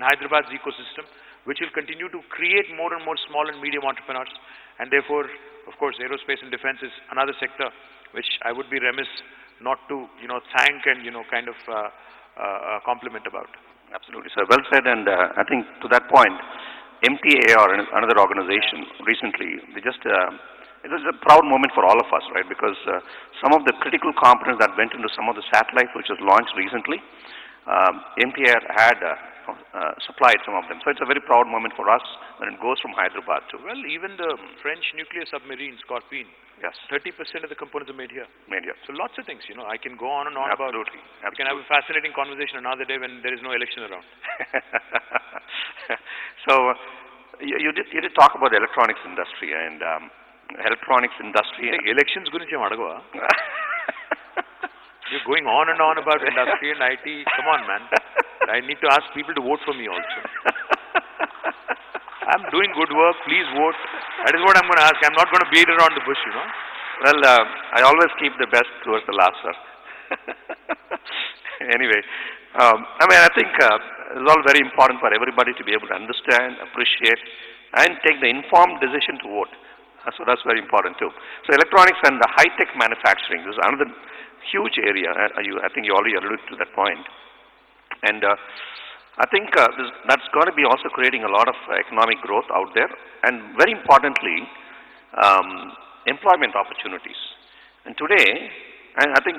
in Hyderabad's ecosystem, which will continue to create more and more small and medium entrepreneurs. And therefore, of course, aerospace and defense is another sector which I would be remiss not to, thank and, kind of compliment about. Absolutely, sir. Well said. And I think to that point, MTAR, another organization, recently, they just, it was a proud moment for all of us, right? Because some of the critical components that went into some of the satellites which was launched recently, MTAR had supplied some of them. So it's a very proud moment for us when it goes from Hyderabad to... Well, even the French nuclear submarine, Scorpion, yes, 30% of the components are made here. Made here. So lots of things, I can go on and on Absolutely. about. We can have a fascinating conversation another day when there is no election around. So you did talk about the electronics industry and electronics industry. Elections gurinchi adagava. You're going on and on about industry and IT. Come on, man. I need to ask people to vote for me also. I'm doing good work. Please vote. That is what I'm going to ask. I'm not going to beat around the bush, Well, I always keep the best towards the last, sir. Anyway, I think it's all very important for everybody to be able to understand, appreciate, and take the informed decision to vote. So that's very important too. So electronics and the high-tech manufacturing, this is another huge area. I think you already alluded to that point. And I think that's going to be also creating a lot of economic growth out there. And very importantly, employment opportunities. And today, and I think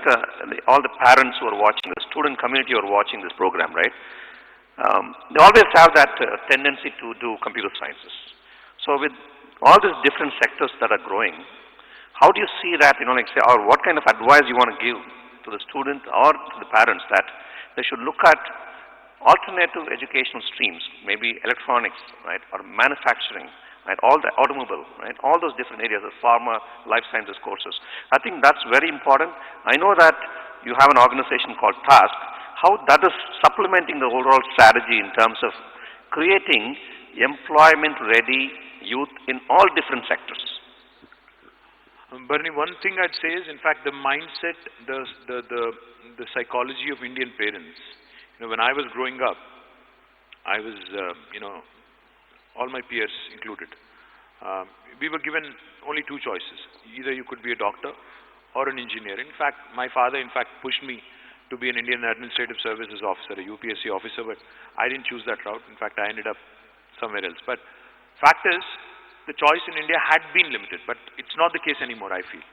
all the parents who are watching, the student community who are watching this program, right? They always have that tendency to do computer sciences. So with all these different sectors that are growing, how do you see that, or what kind of advice you want to give to the student or to the parents that they should look at alternative educational streams, maybe electronics, right, or manufacturing, right, all the automobile, right, all those different areas of pharma, life sciences courses. I think that's very important. I know that you have an organization called TASK, how that is supplementing the overall strategy in terms of creating employment-ready youth in all different sectors. Bernie, one thing I'd say is, in fact, the mindset, the psychology of Indian parents. When I was growing up, I was, all my peers included, we were given only two choices. Either you could be a doctor or an engineer. In fact, my father, pushed me to be an Indian Administrative Services officer, a UPSC officer, but I didn't choose that route. In fact, I ended up somewhere else. But fact is, the choice in India had been limited, but it's not the case anymore, I feel.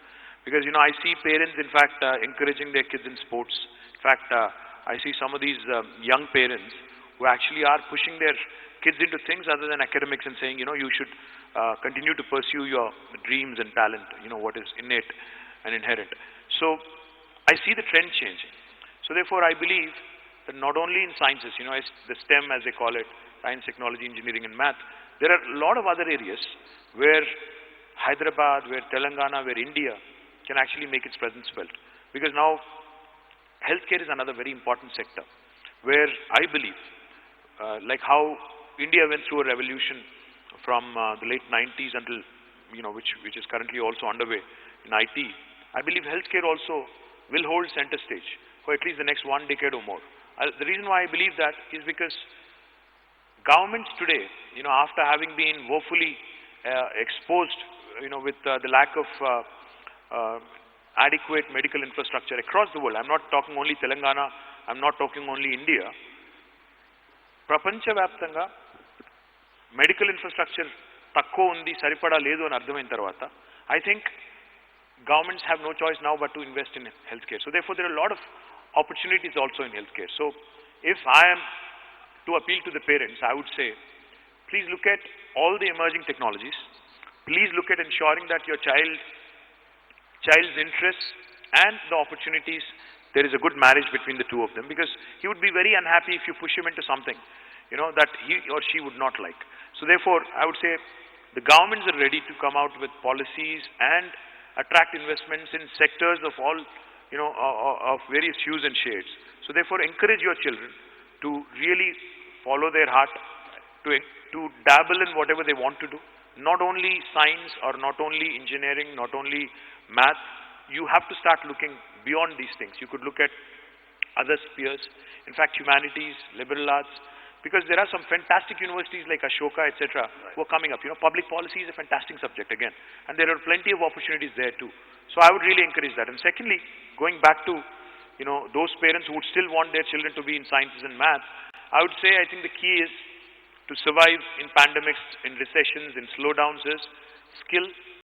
Because, I see parents, in fact, encouraging their kids in sports. In fact, I see some of these young parents who actually are pushing their kids into things other than academics and saying, you should continue to pursue your dreams and talent, what is innate and inherent. So, I see the trend changing. So, therefore, I believe that not only in sciences, the STEM as they call it, science, technology, engineering and math, there are a lot of other areas where Hyderabad, where Telangana, where India can actually make its presence felt. Because now, healthcare is another very important sector, where I believe, like how India went through a revolution from the late 90s until, which is currently also underway in IT, I believe healthcare also will hold center stage for at least the next 1 decade or more. The reason why I believe that is because governments today, after having been woefully exposed, with the lack of adequate medical infrastructure across the world, I'm not talking only Telangana, I'm not talking only India, prapanchavyaptanga medical infrastructure takko undi saripada ledu ani ardhamain tarvata, I think governments have no choice now but to invest in healthcare. So therefore there are a lot of opportunities also in healthcare. So if I am to appeal to the parents, I would say, please look at all the emerging technologies. Please look at ensuring that your child's interests and the opportunities, there is a good marriage between the two of them, because he would be very unhappy if you push him into something, that he or she would not like. So therefore, I would say the governments are ready to come out with policies and attract investments in sectors of all, of various hues and shades. So therefore, encourage your children to really follow their heart, to dabble in whatever they want to do. Not only science or not only engineering, not only math, you have to start looking beyond these things. You could look at other spheres. In fact, humanities, liberal arts, because there are some fantastic universities like Ashoka, etc., who are coming up. You know, public policy is a fantastic subject again, and there are plenty of opportunities there too. So I would really encourage that. And secondly, going back to, you know, those parents who would still want their children to be in sciences and maths, I would say I think the key is to survive in pandemics, in recessions, in slowdowns is skill